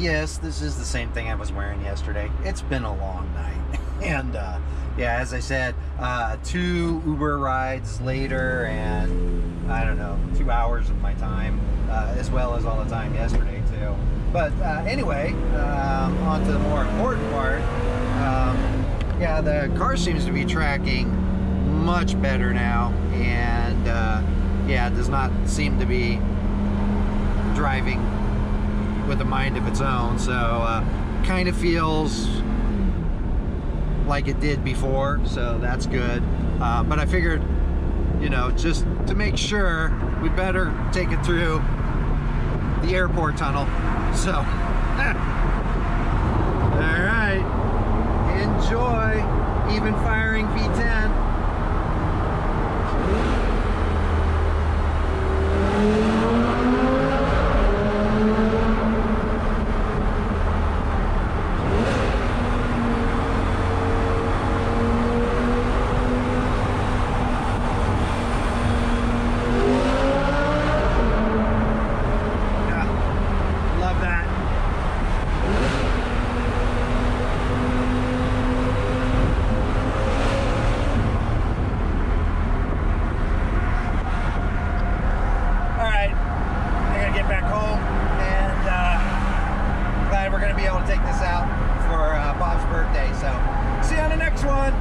yes, this is the same thing I was wearing yesterday. It's been a long night. And yeah, as I said, 2 Uber rides later, and I don't know, 2 hours of my time, as well as all the time yesterday too. But anyway, on to the more important part. Yeah, the car seems to be tracking much better now, and yeah, it does not seem to be driving with a mind of its own. So kind of feels like it did before, so that's good. But I figured, you know, just to make sure, we better take it through the airport tunnel. So all right, enjoy. Even firing V10. We're going to be able to take this out for Bob's birthday. So see you on the next one.